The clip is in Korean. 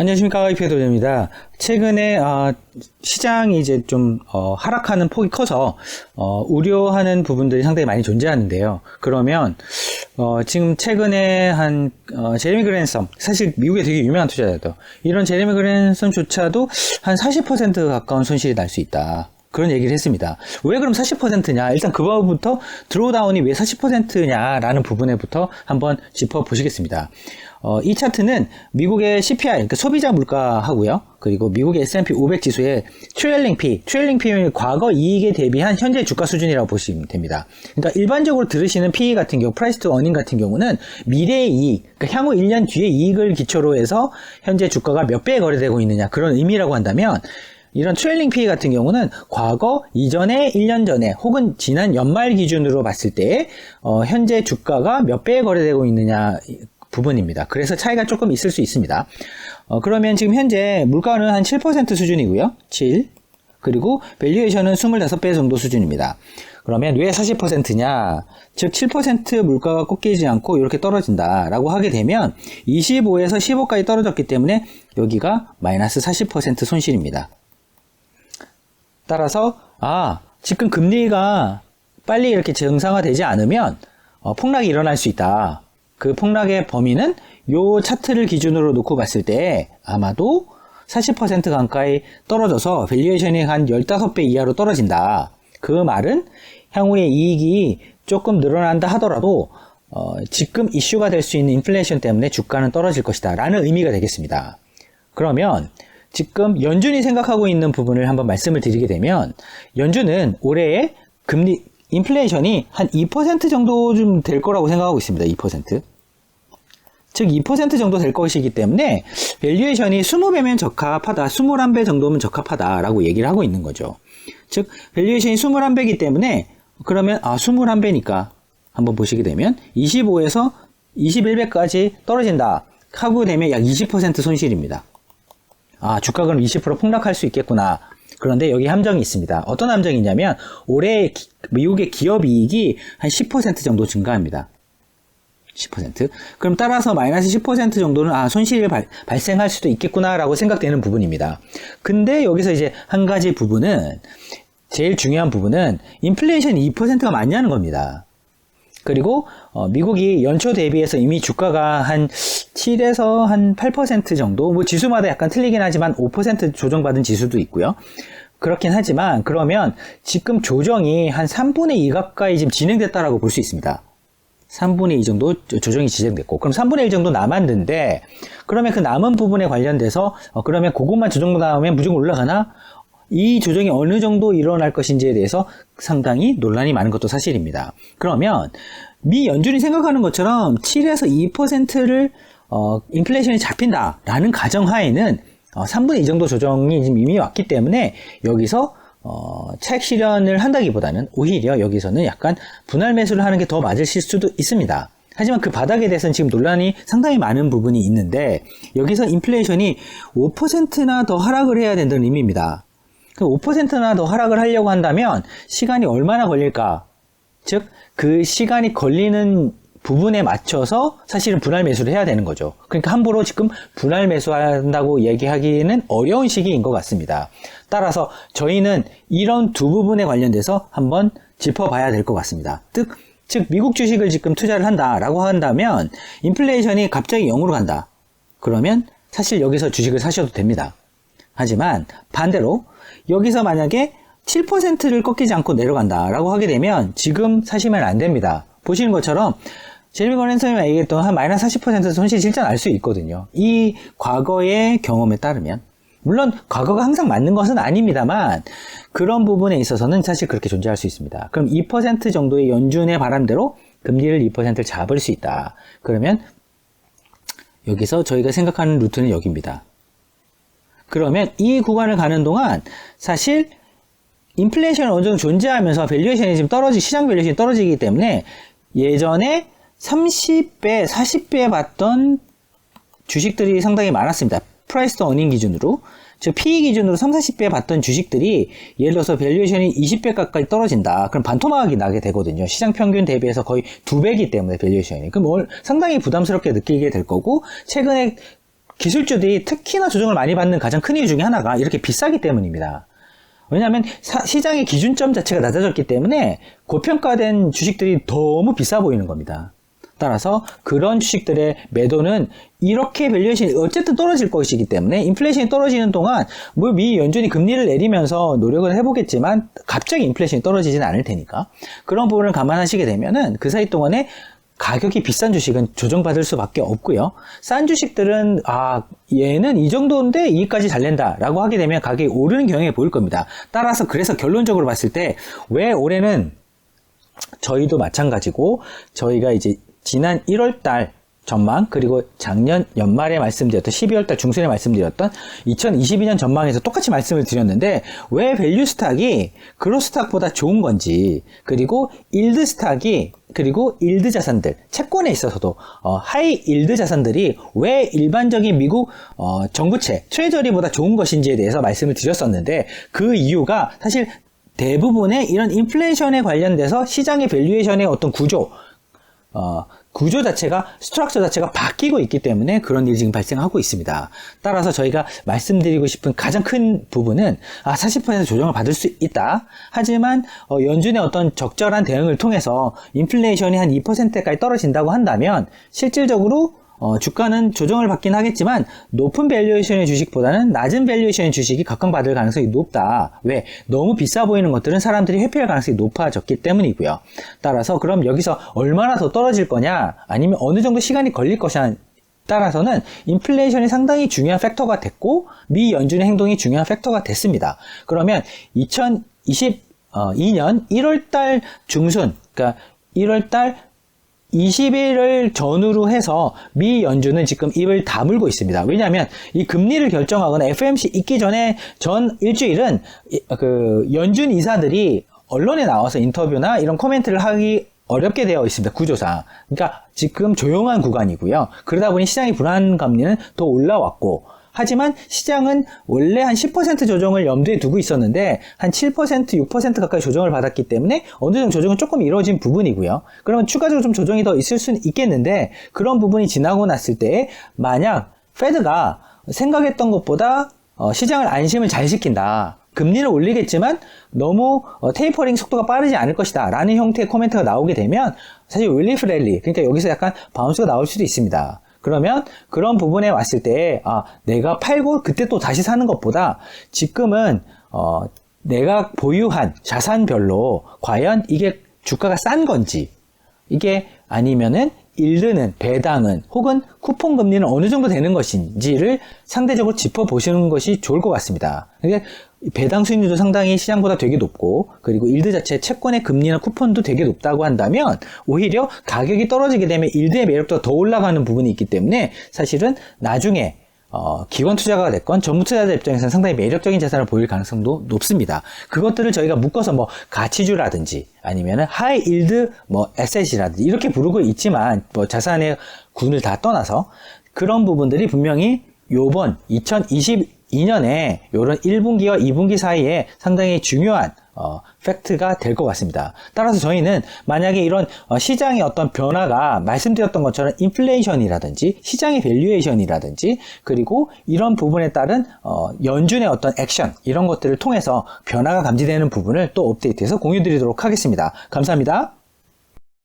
안녕하십니까, 이페도입니다. 최근에 시장이 이제 좀 하락하는 폭이 커서 우려하는 부분들이 상당히 많이 존재하는데요. 그러면 지금 최근에 한 제레미 그랜섬, 사실 미국에 되게 유명한 투자자죠. 이런 제레미 그랜섬조차도 한 40% 가까운 손실이 날 수 있다. 그런 얘기를 했습니다. 왜 그럼 40%냐? 일단 그 부분부터 드로우다운이 왜 40%냐라는 부분에부터 한번 짚어보시겠습니다. 이 차트는 미국의 CPI, 그러니까 소비자 물가하고요. 그리고 미국의 S&P 500 지수의 트레일링 P는 과거 이익에 대비한 현재 주가 수준이라고 보시면 됩니다. 그러니까 일반적으로 들으시는 PE 같은 경우, 프라이스 투 어닝 같은 경우는 미래의 이익, 그러니까 향후 1년 뒤의 이익을 기초로 해서 현재 주가가 몇 배에 거래되고 있느냐, 그런 의미라고 한다면, 이런 트레일링 PE 같은 경우는 과거 이전에 1년 전에 혹은 지난 연말 기준으로 봤을 때 현재 주가가 몇 배에 거래되고 있느냐 부분입니다. 그래서 차이가 조금 있을 수 있습니다. 그러면 지금 현재 물가는 한 7% 수준이고요. 7. 그리고 밸류에이션은 25배 정도 수준입니다. 그러면 왜 40%냐? 즉 7% 물가가 꺾이지 않고 이렇게 떨어진다라고 하게 되면 25에서 15까지 떨어졌기 때문에 여기가 마이너스 40% 손실입니다. 따라서 지금 금리가 빨리 이렇게 정상화되지 않으면 폭락이 일어날 수 있다. 그 폭락의 범위는 요 차트를 기준으로 놓고 봤을 때 아마도 40% 가까이 떨어져서 밸류에이션이 한 15배 이하로 떨어진다. 그 말은 향후에 이익이 조금 늘어난다 하더라도 지금 이슈가 될 수 있는 인플레이션 때문에 주가는 떨어질 것이다 라는 의미가 되겠습니다. 그러면 지금 연준이 생각하고 있는 부분을 한번 말씀을 드리게 되면 연준은 올해의 금리 인플레이션이 한 2% 정도 좀 될 거라고 생각하고 있습니다. 2%. 즉 2% 정도 될 것이기 때문에 밸류에이션이 20배면 적합하다, 21배 정도면 적합하다라고 얘기를 하고 있는 거죠. 즉 밸류에이션이 21배이기 때문에 그러면 21배니까 한번 보시게 되면 25에서 21배까지 떨어진다 하고 되면 약 20% 손실입니다. 주가 그럼 20% 폭락할 수 있겠구나. 그런데 여기 함정이 있습니다. 어떤 함정이 있냐면 올해 미국의 기업 이익이 한 10% 정도 증가합니다. 10%. 그럼 따라서 마이너스 10% 정도는 손실이 발생할 수도 있겠구나라고 생각되는 부분입니다. 근데 여기서 이제 한 가지 부분은 제일 중요한 부분은 인플레이션 2%가 맞냐는 겁니다. 그리고 미국이 연초 대비해서 이미 주가가 한 7에서 한 8% 정도, 뭐 지수마다 약간 틀리긴 하지만 5% 조정받은 지수도 있고요. 그렇긴 하지만 그러면 지금 조정이 한 3분의 2 가까이 지금 진행됐다라고 볼 수 있습니다. 3분의 2 정도 조정이 진행됐고, 그럼 3분의 1 정도 남았는데, 그러면 그 남은 부분에 관련돼서 그러면 그것만 조정 나오면 무조건 올라가나? 이 조정이 어느 정도 일어날 것인지에 대해서 상당히 논란이 많은 것도 사실입니다. 그러면 미 연준이 생각하는 것처럼 7에서 2%를 인플레이션이 잡힌다라는 가정하에는 3분의 2 정도 조정이 지금 이미 왔기 때문에 여기서 차익 실현을 한다기보다는 오히려 여기서는 약간 분할 매수를 하는 게 더 맞을 수도 있습니다. 하지만 그 바닥에 대해서는 지금 논란이 상당히 많은 부분이 있는데 여기서 인플레이션이 5%나 더 하락을 해야 된다는 의미입니다. 5%나 더 하락을 하려고 한다면 시간이 얼마나 걸릴까? 즉, 그 시간이 걸리는 부분에 맞춰서 사실은 분할 매수를 해야 되는 거죠. 그러니까 함부로 지금 분할 매수한다고 얘기하기는 어려운 시기인 것 같습니다. 따라서 저희는 이런 두 부분에 관련돼서 한번 짚어봐야 될 것 같습니다. 즉, 미국 주식을 지금 투자를 한다라고 한다면 인플레이션이 갑자기 0으로 간다. 그러면 사실 여기서 주식을 사셔도 됩니다. 하지만 반대로 여기서 만약에 7%를 꺾이지 않고 내려간다라고 하게 되면 지금 사시면 안 됩니다. 보시는 것처럼 제레미 그랜섬이 얘기했던 한 마이너스 40% 손실이 실제 날 수 있거든요. 이 과거의 경험에 따르면. 물론 과거가 항상 맞는 것은 아닙니다만 그런 부분에 있어서는 사실 그렇게 존재할 수 있습니다. 그럼 2% 정도의 연준의 바람대로 금리를 2%를 잡을 수 있다. 그러면 여기서 저희가 생각하는 루트는 여기입니다. 그러면 이 구간을 가는 동안 사실 인플레이션이 어느 정도 존재하면서 밸류에이션이 지금 시장 밸류에이션이 떨어지기 때문에 예전에 30배, 40배 봤던 주식들이 상당히 많았습니다. 프라이스 투 어닝 기준으로. 즉 PE 기준으로 3, 40배 봤던 주식들이 예를 들어서 밸류에이션이 20배 가까이 떨어진다. 그럼 반토막이 나게 되거든요. 시장 평균 대비해서 거의 2배이기 때문에 밸류에이션이. 그럼 상당히 부담스럽게 느끼게 될 거고 최근에 기술주들이 특히나 조정을 많이 받는 가장 큰 이유 중에 하나가 이렇게 비싸기 때문입니다. 왜냐하면 시장의 기준점 자체가 낮아졌기 때문에 고평가된 주식들이 너무 비싸 보이는 겁니다. 따라서 그런 주식들의 매도는 이렇게 밸류에이션이 어쨌든 떨어질 것이기 때문에 인플레이션이 떨어지는 동안 뭐 미 연준이 금리를 내리면서 노력을 해보겠지만 갑자기 인플레이션이 떨어지진 않을 테니까 그런 부분을 감안하시게 되면은 그 사이 동안에 가격이 비싼 주식은 조정받을 수밖에 없고요. 싼 주식들은 얘는 이 정도인데 이익까지 잘 낸다 라고 하게 되면 가격이 오르는 경향이 보일 겁니다. 따라서 그래서 결론적으로 봤을 때 왜 올해는 저희도 마찬가지고 저희가 이제 지난 1월달 전망 그리고 작년 연말에 말씀드렸던 12월달 중순에 말씀드렸던 2022년 전망에서 똑같이 말씀을 드렸는데 왜 밸류 스탁이 그로스 스탁보다 좋은 건지 그리고 일드 스탁이 그리고 일드 자산들 채권에 있어서도 하이 일드 자산들이 왜 일반적인 미국 정부채 트레저리보다 좋은 것인지에 대해서 말씀을 드렸었는데 그 이유가 사실 대부분의 이런 인플레이션에 관련돼서 시장의 밸류에이션의 어떤 구조 자체가, 스트럭처 자체가 바뀌고 있기 때문에 그런 일이 지금 발생하고 있습니다. 따라서 저희가 말씀드리고 싶은 가장 큰 부분은 40% 조정을 받을 수 있다. 하지만 연준의 어떤 적절한 대응을 통해서 인플레이션이 한 2%까지 떨어진다고 한다면 실질적으로 주가는 조정을 받긴 하겠지만 높은 밸류에이션의 주식보다는 낮은 밸류에이션의 주식이 각광받을 가능성이 높다. 왜? 너무 비싸 보이는 것들은 사람들이 회피할 가능성이 높아졌기 때문이고요. 따라서 그럼 여기서 얼마나 더 떨어질 거냐 아니면 어느 정도 시간이 걸릴 것이냐 따라서는 인플레이션이 상당히 중요한 팩터가 됐고 미 연준의 행동이 중요한 팩터가 됐습니다. 그러면 2022년 1월달 중순 그러니까 1월달 20일을 전후로 해서 미 연준은 지금 입을 다물고 있습니다. 왜냐하면 이 금리를 결정하거나 FOMC 있기 전에 전 일주일은 그 연준 이사들이 언론에 나와서 인터뷰나 이런 코멘트를 하기 어렵게 되어 있습니다. 구조상. 그러니까 지금 조용한 구간이고요. 그러다 보니 시장의 불안 감리는 더 올라왔고 하지만 시장은 원래 한 10% 조정을 염두에 두고 있었는데 한 7%, 6% 가까이 조정을 받았기 때문에 어느 정도 조정은 조금 이루어진 부분이고요. 그러면 추가적으로 좀 조정이 더 있을 수는 있겠는데 그런 부분이 지나고 났을 때 만약 페드가 생각했던 것보다 시장을 안심을 잘 시킨다. 금리를 올리겠지만 너무 테이퍼링 속도가 빠르지 않을 것이다 라는 형태의 코멘트가 나오게 되면 사실 릴리프 랠리 그러니까 여기서 약간 바운스가 나올 수도 있습니다. 그러면 그런 부분에 왔을 때 내가 팔고 그때 또 다시 사는 것보다 지금은 내가 보유한 자산별로 과연 이게 주가가 싼 건지 이게 아니면은 일드는 배당은 혹은 쿠폰 금리는 어느 정도 되는 것인지를 상대적으로 짚어보시는 것이 좋을 것 같습니다. 그러니까 배당 수익률도 상당히 시장보다 되게 높고 그리고 일드 자체 채권의 금리나 쿠폰도 되게 높다고 한다면 오히려 가격이 떨어지게 되면 일드의 매력도가 더 올라가는 부분이 있기 때문에 사실은 나중에 기관 투자가 됐건 전문 투자자 입장에서는 상당히 매력적인 자산을 보일 가능성도 높습니다. 그것들을 저희가 묶어서 뭐 가치주라든지 아니면은 하이 일드 뭐 에셋이라든지 이렇게 부르고 있지만 뭐 자산의 군을 다 떠나서 그런 부분들이 분명히 요번 2022년에 요런 1분기와 2분기 사이에 상당히 중요한 팩트가 될 것 같습니다. 따라서 저희는 만약에 이런 시장의 어떤 변화가 말씀드렸던 것처럼 인플레이션이라든지 시장의 밸류에이션이라든지 그리고 이런 부분에 따른 연준의 어떤 액션 이런 것들을 통해서 변화가 감지되는 부분을 또 업데이트해서 공유 드리도록 하겠습니다. 감사합니다.